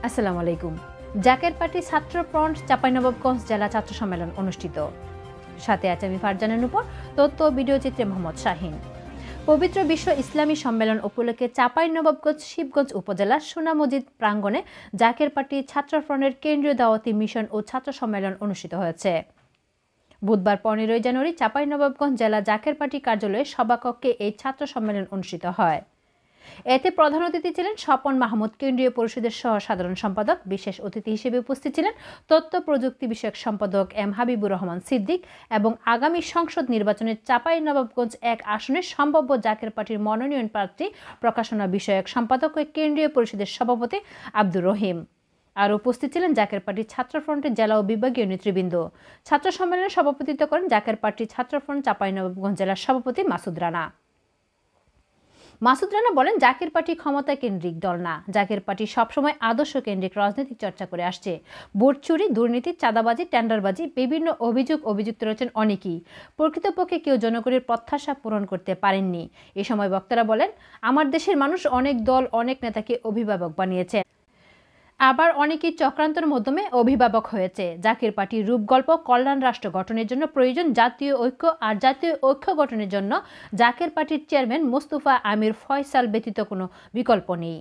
আসসালামু আলাইকুম। জাকের পার্টি ছাত্র ফ্রন্ট চাঁপাইনবাবগঞ্জ জেলা ছাত্র সম্মেলন অনুষ্ঠিত। সাথে আছে আমি ফারজানের উপর তথ্য ভিডিও চিত্রে মোহাম্মদ শাহিন। পবিত্র বিশ্ব ইসলামী সম্মেলন উপলক্ষে চাঁপাইনবাবগঞ্জ শিবগঞ্জ উপজেলার সোনামসজিদ প্রাঙ্গণে জাকের পার্টি ছাত্র ফ্রন্টের কেন্দ্রীয় দাওয়াতি মিশন ও ছাত্র সম্মেলন অনুষ্ঠিত হয়েছে। বুধবার 15 জানুয়ারি চাঁপাইনবাবগঞ্জ জেলা জাকের পার্টি কার্যালয়ে সভাকক্ষে এই ছাত্র সম্মেলন অনুষ্ঠিত হয়। এতে প্রধান অতিথি ছিলেন স্বপন মাহমুদ, কেন্দ্রীয় পরিষদের সহ সাধারণ সম্পাদক। বিশেষ অতিথি হিসেবে উপস্থিত ছিলেন তথ্য প্রযুক্তি বিষয়ক সম্পাদক এম হাবিবুর রহমান সিদ্দিক এবং আগামী সংসদ নির্বাচনে চাঁপাইনবাবগঞ্জ 1 আসনের সম্ভাব্য জাকের পার্টির মনোনয়ন প্রার্থী প্রকাশনা বিষয়ক সম্পাদক ও কেন্দ্রীয় পরিষদের সভাপতি আব্দুর রহিম। আর উপস্থিত ছিলেন জাকের পার্টির ছাত্র ফ্রন্টের জেলা ও বিভাগীয় নেতৃবৃন্দ। ছাত্র সম্মেলনে সভাপতিত্ব করেন জাকের পার্টির ছাত্র ফ্রন্ট চাঁপাইনবাবগঞ্জ জেলার সভাপতি মাসুদ রানা। মাসুদ রানা বলেন, জাকের পার্টি ক্ষমতা কেন্দ্রিক দল না। জাকের পার্টি সবসময় আদর্শ কেন্দ্রিক রাজনৈতিক চর্চা করে আসছে। ভোট চুরি, দুর্নীতি, চাঁদাবাজি, টেন্ডারবাজি, বিভিন্ন অভিযুক্ত রয়েছেন অনেকেই। প্রকৃতপক্ষে কেউ জনগণের প্রত্যাশা পূরণ করতে পারেননি। এ সময় বক্তারা বলেন, আমার দেশের মানুষ অনেক দল, অনেক নেতাকে অভিভাবক বানিয়েছে, আবার অনেকেই চক্রান্তের মাধ্যমে অভিভাবক হয়েছে। জাকের পার্টির রূপগল্প কল্যাণ রাষ্ট্র গঠনের জন্য প্রয়োজন জাতীয় ঐক্য, আর জাতীয় ঐক্য গঠনের জন্য জাকের পার্টির চেয়ারম্যান মোস্তফা আমির ফয়সাল ব্যতীত কোনো বিকল্প নেই।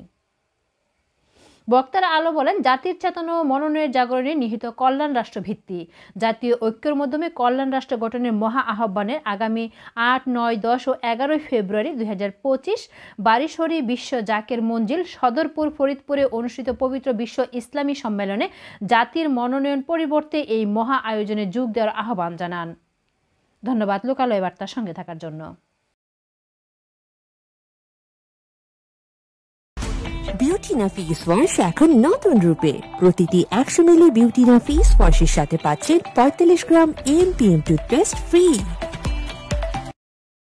বক্তারা আলো বলেন, জাতির চেতনা ও মননের জাগরণে নিহিত কল্যাণ রাষ্ট্র ভিত্তি। জাতীয় ঐক্যের মাধ্যমে কল্যাণ রাষ্ট্র গঠনের মহা আহ্বানের আগামী 8, 9, 10 ও 11 ফেব্রুয়ারি 2025 বারিশহরি বিশ্ব জাকের মঞ্জিল সদরপুর ফরিদপুরে অনুষ্ঠিত পবিত্র বিশ্ব ইসলামী সম্মেলনে জাতির মনোনয়ন পরিবর্তে এই মহা আয়োজনে যোগ দেওয়ার আহ্বান জানান। ধন্যবাদ লোকালয় বার্তার সঙ্গে থাকার জন্য। বিউটিনা ফেস ওয়াশ এখন নতুন রূপে। প্রতিটি 100 মিলি বিউটিনা ফেস ওয়াশের সাথে পাচ্ছেন 45 গ্রাম AMPM টুথপেস্ট ফ্রি।